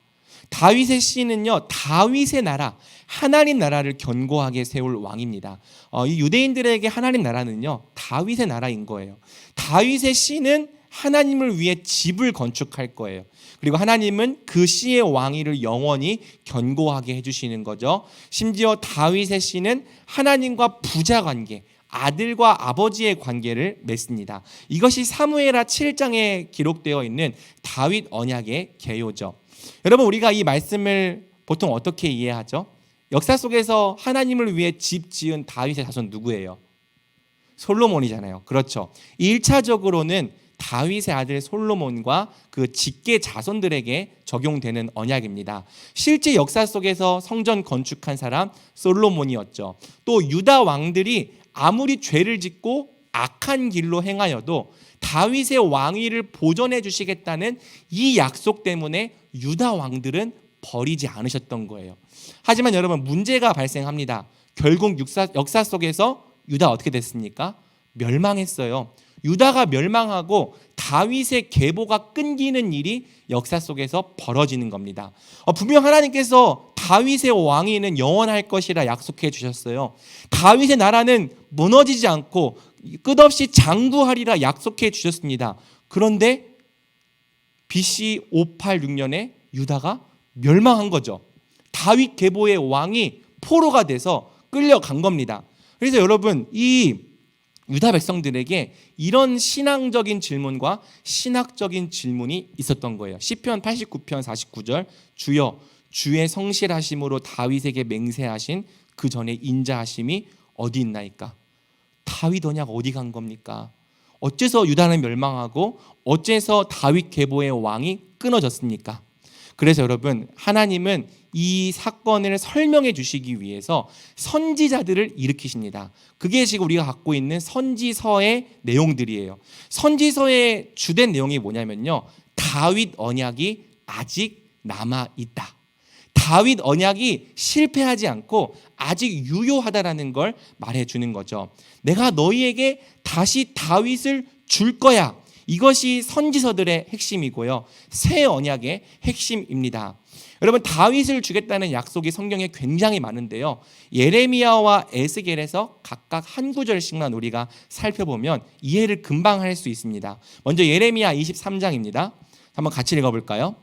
다윗의 씨는요, 다윗의 나라, 하나님 나라를 견고하게 세울 왕입니다. 이 유대인들에게 하나님 나라는요, 다윗의 나라인 거예요. 다윗의 씨는 하나님을 위해 집을 건축할 거예요. 그리고 하나님은 그 씨의 왕위를 영원히 견고하게 해주시는 거죠. 심지어 다윗의 씨는 하나님과 부자 관계, 아들과 아버지의 관계를 맺습니다. 이것이 사무엘하 7장에 기록되어 있는 다윗 언약의 개요죠. 여러분, 우리가 이 말씀을 보통 어떻게 이해하죠? 역사 속에서 하나님을 위해 집 지은 다윗의 자손 누구예요? 솔로몬이잖아요. 그렇죠. 1차적으로는 다윗의 아들 솔로몬과 그 직계 자손들에게 적용되는 언약입니다. 실제 역사 속에서 성전 건축한 사람 솔로몬이었죠. 또 유다 왕들이 아무리 죄를 짓고 악한 길로 행하여도 다윗의 왕위를 보존해 주시겠다는 이 약속 때문에 유다 왕들은 버리지 않으셨던 거예요. 하지만 여러분, 문제가 발생합니다. 결국 역사 속에서 유다 어떻게 됐습니까? 멸망했어요. 유다가 멸망하고 다윗의 계보가 끊기는 일이 역사 속에서 벌어지는 겁니다. 분명 하나님께서 다윗의 왕위는 영원할 것이라 약속해 주셨어요. 다윗의 나라는 무너지지 않고 끝없이 장구하리라 약속해 주셨습니다. 그런데 BC 586년에 유다가 멸망한 거죠. 다윗 계보의 왕이 포로가 돼서 끌려간 겁니다. 그래서 여러분, 이 유다 백성들에게 이런 신앙적인 질문과 신학적인 질문이 있었던 거예요. 시편 89편 49절, 주여 주의 성실하심으로 다윗에게 맹세하신 그 전에 인자하심이 어디 있나이까? 다윗 언약 어디 간 겁니까? 어째서 유다는 멸망하고 어째서 다윗 계보의 왕이 끊어졌습니까? 그래서 여러분, 하나님은 이 사건을 설명해 주시기 위해서 선지자들을 일으키십니다. 그게 지금 우리가 갖고 있는 선지서의 내용들이에요. 선지서의 주된 내용이 뭐냐면요, 다윗 언약이 아직 남아있다. 다윗 언약이 실패하지 않고 아직 유효하다라는 걸 말해주는 거죠. 내가 너희에게 다시 다윗을 줄 거야. 이것이 선지서들의 핵심이고요, 새 언약의 핵심입니다. 여러분, 다윗을 주겠다는 약속이 성경에 굉장히 많은데요, 예레미야와 에스겔에서 각각 한 구절씩만 우리가 살펴보면 이해를 금방 할 수 있습니다. 먼저 예레미야 23장입니다. 한번 같이 읽어볼까요?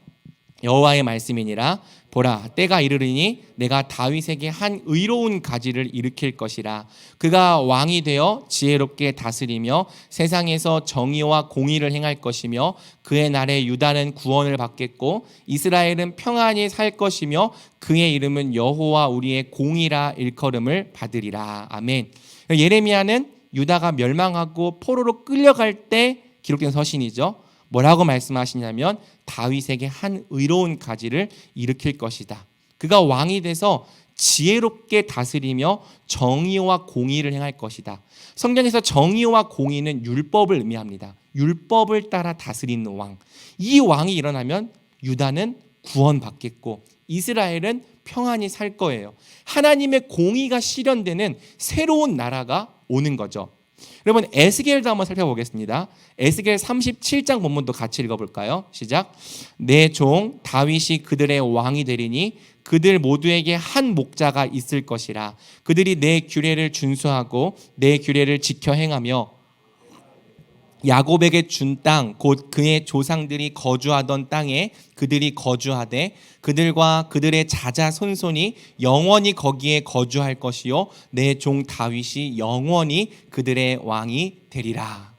여호와의 말씀이니라. 보라, 때가 이르리니 내가 다윗에게 한 의로운 가지를 일으킬 것이라. 그가 왕이 되어 지혜롭게 다스리며 세상에서 정의와 공의를 행할 것이며 그의 날에 유다는 구원을 받겠고 이스라엘은 평안히 살 것이며 그의 이름은 여호와 우리의 공의라 일컬음을 받으리라. 아멘. 예레미야는 유다가 멸망하고 포로로 끌려갈 때 기록된 서신이죠. 뭐라고 말씀하시냐면 다윗에게 한 의로운 가지를 일으킬 것이다. 그가 왕이 돼서 지혜롭게 다스리며 정의와 공의를 행할 것이다. 성경에서 정의와 공의는 율법을 의미합니다. 율법을 따라 다스리는 왕. 이 왕이 일어나면 유다는 구원받겠고 이스라엘은 평안히 살 거예요. 하나님의 공의가 실현되는 새로운 나라가 오는 거죠. 여러분, 에스겔도 한번 살펴보겠습니다. 에스겔 37장 본문도 같이 읽어볼까요? 시작. 내 종 다윗이 그들의 왕이 되리니 그들 모두에게 한 목자가 있을 것이라. 그들이 내 규례를 준수하고 내 규례를 지켜 행하며 야곱에게 준 땅 곧 그의 조상들이 거주하던 땅에 그들이 거주하되 그들과 그들의 자자손손이 영원히 거기에 거주할 것이요 내 종 다윗이 영원히 그들의 왕이 되리라.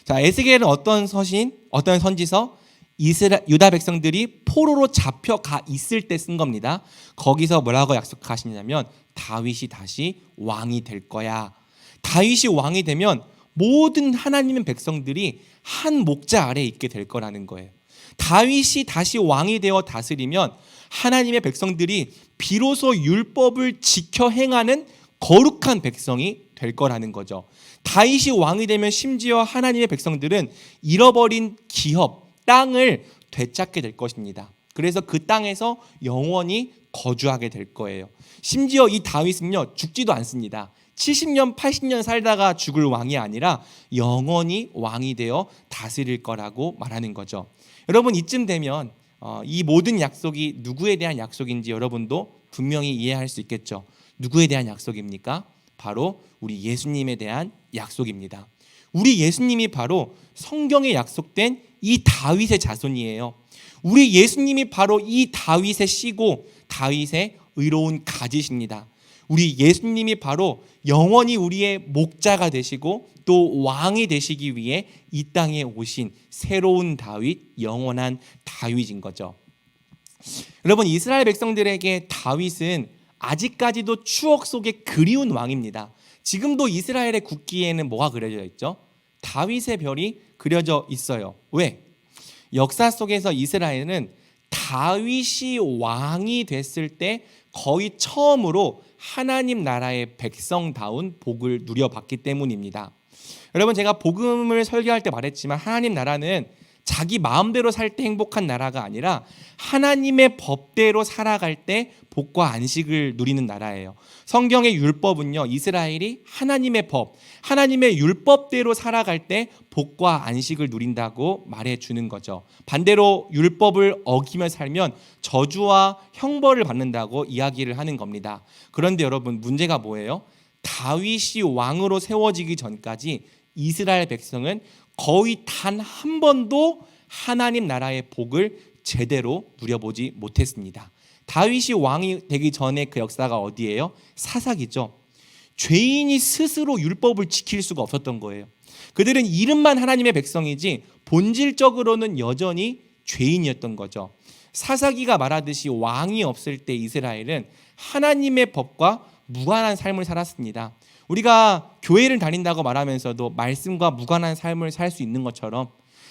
자, 에스겔은 어떤 선지서? 유다 백성들이 포로로 잡혀가 있을 때 쓴 겁니다. 거기서 뭐라고 약속하시냐면 다윗이 다시 왕이 될 거야. 다윗이 왕이 되면 모든 하나님의 백성들이 한 목자 아래에 있게 될 거라는 거예요. 다윗이 다시 왕이 되어 다스리면 하나님의 백성들이 비로소 율법을 지켜 행하는 거룩한 백성이 될 거라는 거죠. 다윗이 왕이 되면 심지어 하나님의 백성들은 잃어버린 기업, 땅을 되찾게 될 것입니다. 그래서 그 땅에서 영원히 거주하게 될 거예요. 심지어 이 다윗은요, 죽지도 않습니다. 70년, 80년 살다가 죽을 왕이 아니라 영원히 왕이 되어 다스릴 거라고 말하는 거죠. 여러분, 이쯤 되면 이 모든 약속이 누구에 대한 약속인지 여러분도 분명히 이해할 수 있겠죠. 누구에 대한 약속입니까? 바로 우리 예수님에 대한 약속입니다. 우리 예수님이 바로 성경에 약속된 이 다윗의 자손이에요. 우리 예수님이 바로 이 다윗의 씨고 다윗의 의로운 가지십니다. 우리 예수님이 바로 영원히 우리의 목자가 되시고 또 왕이 되시기 위해 이 땅에 오신 새로운 다윗, 영원한 다윗인 거죠. 여러분, 이스라엘 백성들에게 다윗은 아직까지도 추억 속에 그리운 왕입니다. 지금도 이스라엘의 국기에는 뭐가 그려져 있죠? 다윗의 별이 그려져 있어요. 왜? 역사 속에서 이스라엘은 다윗이 왕이 됐을 때 거의 처음으로 하나님 나라의 백성다운 복을 누려봤기 때문입니다. 여러분, 제가 복음을 설교할 때 말했지만 하나님 나라는 자기 마음대로 살 때 행복한 나라가 아니라 하나님의 법대로 살아갈 때 복과 안식을 누리는 나라예요. 성경의 율법은요, 이스라엘이 하나님의 법, 하나님의 율법대로 살아갈 때 복과 안식을 누린다고 말해주는 거죠. 반대로 율법을 어기며 살면 저주와 형벌을 받는다고 이야기를 하는 겁니다. 그런데 여러분, 문제가 뭐예요? 다윗이 왕으로 세워지기 전까지 이스라엘 백성은 거의 단 한 번도 하나님 나라의 복을 제대로 누려보지 못했습니다. 다윗이 왕이 되기 전에 그 역사가 어디예요? 사사기죠. 죄인이 스스로 율법을 지킬 수가 없었던 거예요. 그들은 이름만 하나님의 백성이지 본질적으로는 여전히 죄인이었던 거죠. 사사기가 말하듯이 왕이 없을 때 이스라엘은 하나님의 법과 무관한 삶을 살았습니다. 우리가 교회를 다닌다고 말하면서도 말씀과 무관한 삶을 살 수 있는 것처럼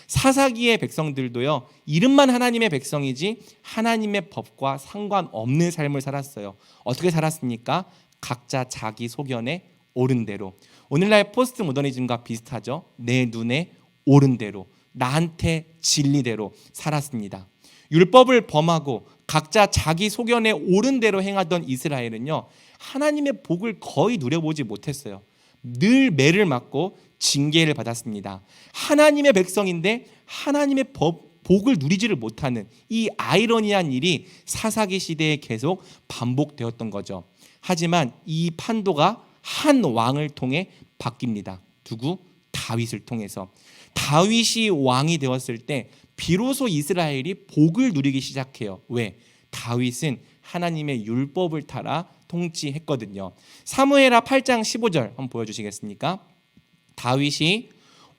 사사기의 백성들도요, 이름만 하나님의 백성이지 하나님의 법과 상관없는 삶을 살았어요. 어떻게 살았습니까? 각자 자기 소견에 옳은 대로. 오늘날 포스트 모더니즘과 비슷하죠. 내 눈에 옳은 대로, 나한테 진리대로 살았습니다. 율법을 범하고 각자 자기 소견에 옳은 대로 행하던 이스라엘은요, 하나님의 복을 거의 누려보지 못했어요. 늘 매를 맞고 징계를 받았습니다. 하나님의 백성인데 하나님의 법 복을 누리지를 못하는 이 아이러니한 일이 사사기 시대에 계속 반복되었던 거죠. 하지만 이 판도가 한 왕을 통해 바뀝니다. 누구? 다윗을 통해서. 다윗이 왕이 되었을 때 비로소 이스라엘이 복을 누리기 시작해요. 왜? 다윗은 하나님의 율법을 따라 통치했거든요. 사무엘하 8장 15절 한번 보여주시겠습니까? 다윗이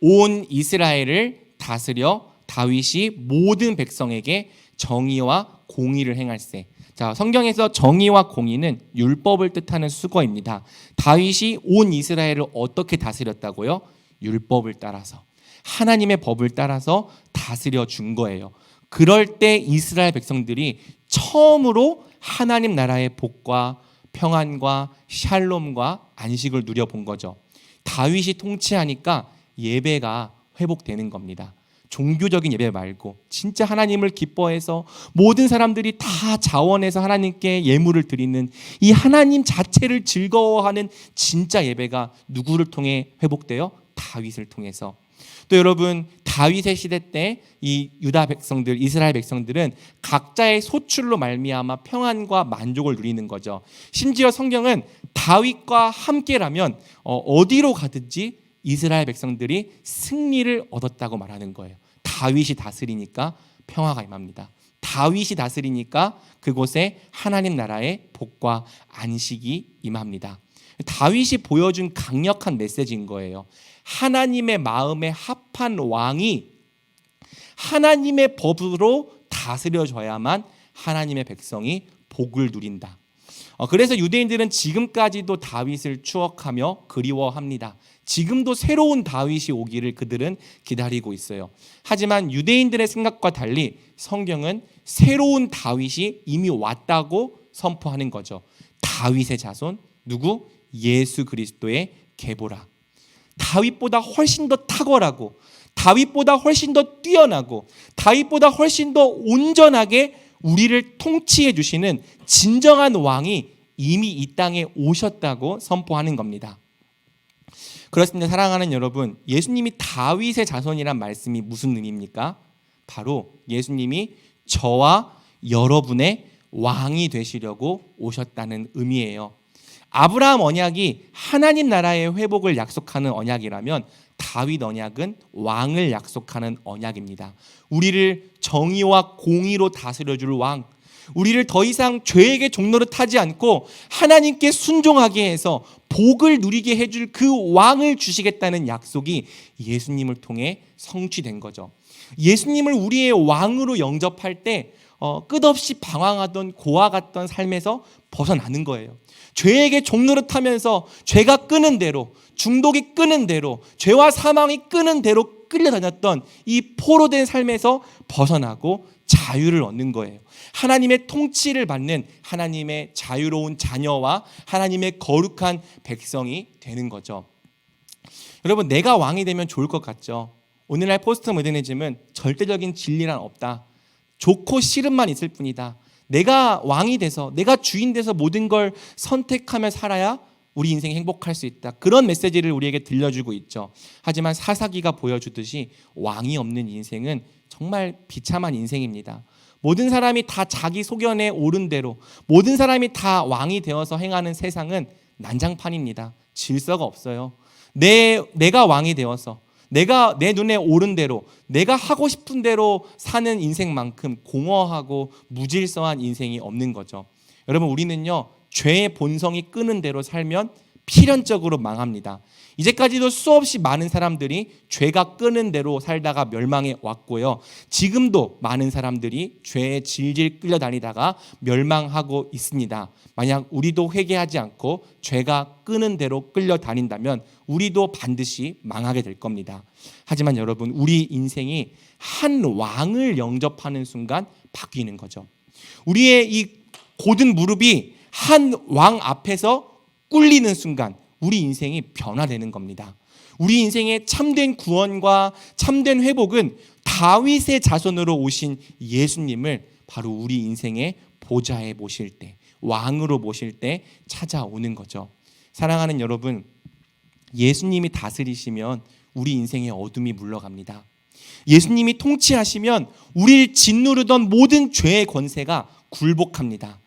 온 이스라엘을 다스려 다윗이 모든 백성에게 정의와 공의를 행할세. 자, 성경에서 정의와 공의는 율법을 뜻하는 수거입니다. 다윗이 온 이스라엘을 어떻게 다스렸다고요? 율법을 따라서, 하나님의 법을 따라서 다스려 준 거예요. 그럴 때 이스라엘 백성들이 처음으로 하나님 나라의 복과 평안과 샬롬과 안식을 누려본 거죠. 다윗이 통치하니까 예배가 회복되는 겁니다. 종교적인 예배 말고 진짜 하나님을 기뻐해서 모든 사람들이 다 자원해서 하나님께 예물을 드리는 이 하나님 자체를 즐거워하는 진짜 예배가 누구를 통해 회복돼요? 다윗을 통해서. 또 여러분, 다윗의 시대 때 이 유다 백성들, 이스라엘 백성들은 각자의 소출로 말미암아 평안과 만족을 누리는 거죠. 심지어 성경은 다윗과 함께라면 어디로 가든지 이스라엘 백성들이 승리를 얻었다고 말하는 거예요. 다윗이 다스리니까 평화가 임합니다. 다윗이 다스리니까 그곳에 하나님 나라의 복과 안식이 임합니다. 다윗이 보여준 강력한 메시지인 거예요. 하나님의 마음에 합한 왕이 하나님의 법으로 다스려져야만 하나님의 백성이 복을 누린다. 그래서 유대인들은 지금까지도 다윗을 추억하며 그리워합니다. 지금도 새로운 다윗이 오기를 그들은 기다리고 있어요. 하지만 유대인들의 생각과 달리 성경은 새로운 다윗이 이미 왔다고 선포하는 거죠. 다윗의 자손, 누구? 예수 그리스도의 계보라. 다윗보다 훨씬 더 탁월하고, 다윗보다 훨씬 더 뛰어나고, 다윗보다 훨씬 더 온전하게 우리를 통치해 주시는 진정한 왕이 이미 이 땅에 오셨다고 선포하는 겁니다. 그렇습니다. 사랑하는 여러분, 예수님이 다윗의 자손이란 말씀이 무슨 의미입니까? 바로 예수님이 저와 여러분의 왕이 되시려고 오셨다는 의미예요. 아브라함 언약이 하나님 나라의 회복을 약속하는 언약이라면 다윗 언약은 왕을 약속하는 언약입니다. 우리를 정의와 공의로 다스려줄 왕, 우리를 더 이상 죄에게 종노릇하지 않고 하나님께 순종하게 해서 복을 누리게 해줄 그 왕을 주시겠다는 약속이 예수님을 통해 성취된 거죠. 예수님을 우리의 왕으로 영접할 때 끝없이 방황하던 고아 같던 삶에서 벗어나는 거예요. 죄에게 종노릇하면서 죄가 끄는 대로, 중독이 끄는 대로, 죄와 사망이 끄는 대로 끌려다녔던 이 포로된 삶에서 벗어나고 자유를 얻는 거예요. 하나님의 통치를 받는 하나님의 자유로운 자녀와 하나님의 거룩한 백성이 되는 거죠. 여러분, 내가 왕이 되면 좋을 것 같죠? 오늘날 포스트 모더니즘은 절대적인 진리란 없다. 좋고 싫음만 있을 뿐이다. 내가 왕이 돼서, 내가 주인 돼서 모든 걸 선택하며 살아야 우리 인생이 행복할 수 있다. 그런 메시지를 우리에게 들려주고 있죠. 하지만 사사기가 보여주듯이 왕이 없는 인생은 정말 비참한 인생입니다. 모든 사람이 다 자기 소견에 옳은 대로, 모든 사람이 다 왕이 되어서 행하는 세상은 난장판입니다. 질서가 없어요. 내가 왕이 되어서, 내가 내 눈에 옳은 대로, 내가 하고 싶은 대로 사는 인생만큼 공허하고 무질서한 인생이 없는 거죠. 여러분, 우리는요, 죄의 본성이 끄는 대로 살면 필연적으로 망합니다. 이제까지도 수없이 많은 사람들이 죄가 끄는 대로 살다가 멸망해 왔고요. 지금도 많은 사람들이 죄에 질질 끌려다니다가 멸망하고 있습니다. 만약 우리도 회개하지 않고 죄가 끄는 대로 끌려다닌다면 우리도 반드시 망하게 될 겁니다. 하지만 여러분, 우리 인생이 한 왕을 영접하는 순간 바뀌는 거죠. 우리의 이 곧은 무릎이 한 왕 앞에서 꿇리는 순간 우리 인생이 변화되는 겁니다. 우리 인생의 참된 구원과 참된 회복은 다윗의 자손으로 오신 예수님을 바로 우리 인생의 보좌에 모실 때, 왕으로 모실 때 찾아오는 거죠. 사랑하는 여러분, 예수님이 다스리시면 우리 인생의 어둠이 물러갑니다. 예수님이 통치하시면 우리를 짓누르던 모든 죄의 권세가 굴복합니다.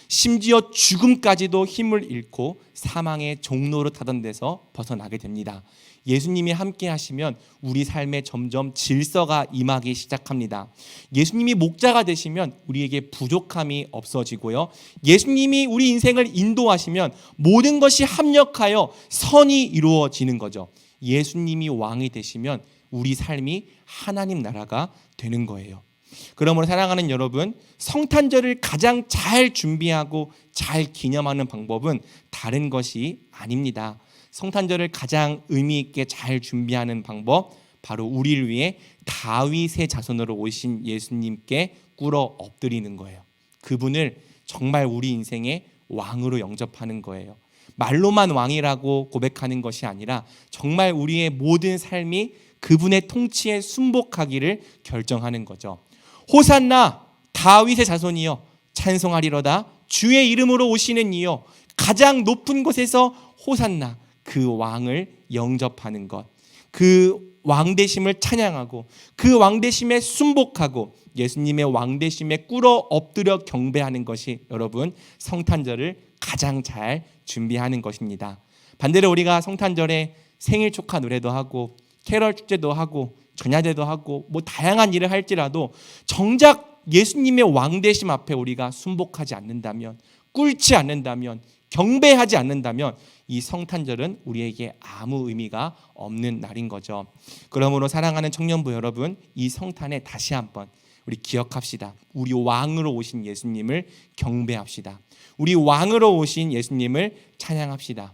심지어 죽음까지도 힘을 잃고 사망의 종로로 타던 데서 벗어나게 됩니다. 예수님이 함께 하시면 우리 삶에 점점 질서가 임하기 시작합니다. 예수님이 목자가 되시면 우리에게 부족함이 없어지고요. 예수님이 우리 인생을 인도하시면 모든 것이 합력하여 선이 이루어지는 거죠. 예수님이 왕이 되시면 우리 삶이 하나님 나라가 되는 거예요. 그러므로 사랑하는 여러분, 성탄절을 가장 잘 준비하고 잘 기념하는 방법은 다른 것이 아닙니다. 성탄절을 가장 의미 있게 잘 준비하는 방법, 바로 우리를 위해 다윗의 자손으로 오신 예수님께 꿇어 엎드리는 거예요. 그분을 정말 우리 인생의 왕으로 영접하는 거예요. 말로만 왕이라고 고백하는 것이 아니라 정말 우리의 모든 삶이 그분의 통치에 순복하기를 결정하는 거죠. 호산나 다윗의 자손이여 찬송하리로다. 주의 이름으로 오시는 이여 가장 높은 곳에서 호산나. 그 왕을 영접하는 것, 그 왕되심을 찬양하고 그 왕되심에 순복하고 예수님의 왕되심에 꿇어 엎드려 경배하는 것이 여러분 성탄절을 가장 잘 준비하는 것입니다. 반대로 우리가 성탄절에 생일 축하 노래도 하고 캐럴 축제도 하고 전야제도 하고 뭐 다양한 일을 할지라도 정작 예수님의 왕되심 앞에 우리가 순복하지 않는다면, 꿇지 않는다면, 경배하지 않는다면 이 성탄절은 우리에게 아무 의미가 없는 날인 거죠. 그러므로 사랑하는 청년부 여러분, 이 성탄에 다시 한번 우리 기억합시다. 우리 왕으로 오신 예수님을 경배합시다. 우리 왕으로 오신 예수님을 찬양합시다.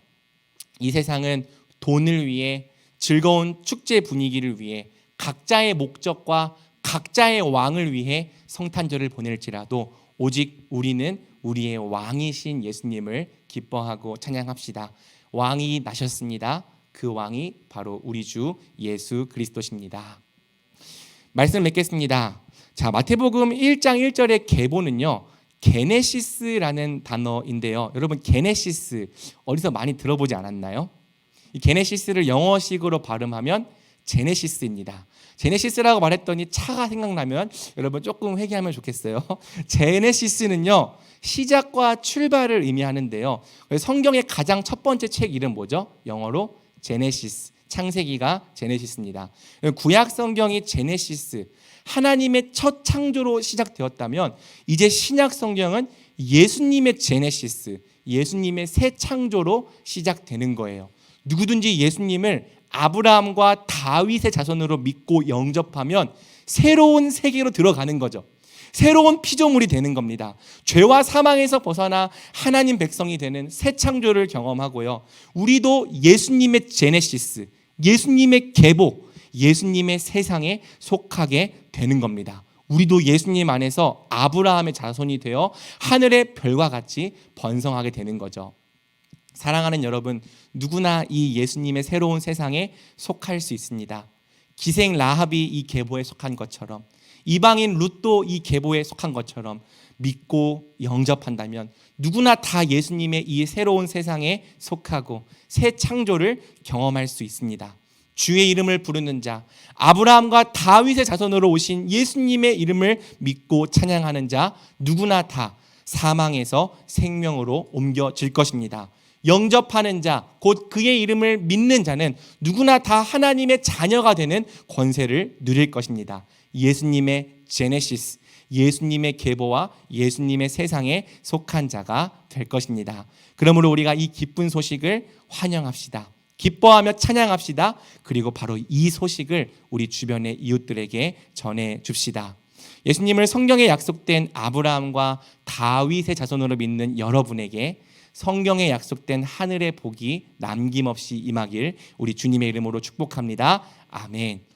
이 세상은 돈을 위해, 즐거운 축제 분위기를 위해, 각자의 목적과 각자의 왕을 위해 성탄절을 보낼지라도 오직 우리는 우리의 왕이신 예수님을 기뻐하고 찬양합시다. 왕이 나셨습니다. 그 왕이 바로 우리 주 예수 그리스도십니다. 말씀 맺겠습니다. 자, 마태복음 1장 1절의 계보는요, 게네시스라는 단어인데요. 여러분 게네시스 어디서 많이 들어보지 않았나요? 이 게네시스를 영어식으로 발음하면 제네시스입니다. 제네시스라고 말했더니 차가 생각나면 여러분 조금 회개하면 좋겠어요. 제네시스는요, 시작과 출발을 의미하는데요. 성경의 가장 첫 번째 책 이름 뭐죠? 영어로 제네시스, 창세기가 제네시스입니다. 구약 성경이 제네시스, 하나님의 첫 창조로 시작되었다면 이제 신약 성경은 예수님의 제네시스, 예수님의 새 창조로 시작되는 거예요. 누구든지 예수님을 아브라함과 다윗의 자손으로 믿고 영접하면 새로운 세계로 들어가는 거죠. 새로운 피조물이 되는 겁니다. 죄와 사망에서 벗어나 하나님 백성이 되는 새 창조를 경험하고요. 우리도 예수님의 제네시스, 예수님의 계보, 예수님의 세상에 속하게 되는 겁니다. 우리도 예수님 안에서 아브라함의 자손이 되어 하늘의 별과 같이 번성하게 되는 거죠. 사랑하는 여러분, 누구나 이 예수님의 새로운 세상에 속할 수 있습니다. 기생 라합이 이 계보에 속한 것처럼, 이방인 룻도 이 계보에 속한 것처럼 믿고 영접한다면 누구나 다 예수님의 이 새로운 세상에 속하고 새 창조를 경험할 수 있습니다. 주의 이름을 부르는 자, 아브라함과 다윗의 자손으로 오신 예수님의 이름을 믿고 찬양하는 자, 누구나 다 사망에서 생명으로 옮겨질 것입니다. 영접하는 자, 곧 그의 이름을 믿는 자는 누구나 다 하나님의 자녀가 되는 권세를 누릴 것입니다. 예수님의 제네시스, 예수님의 계보와 예수님의 세상에 속한 자가 될 것입니다. 그러므로 우리가 이 기쁜 소식을 환영합시다. 기뻐하며 찬양합시다. 그리고 바로 이 소식을 우리 주변의 이웃들에게 전해 줍시다. 예수님을 성경에 약속된 아브라함과 다윗의 자손으로 믿는 여러분에게 성경에 약속된 하늘의 복이 남김없이 임하길 우리 주님의 이름으로 축복합니다. 아멘.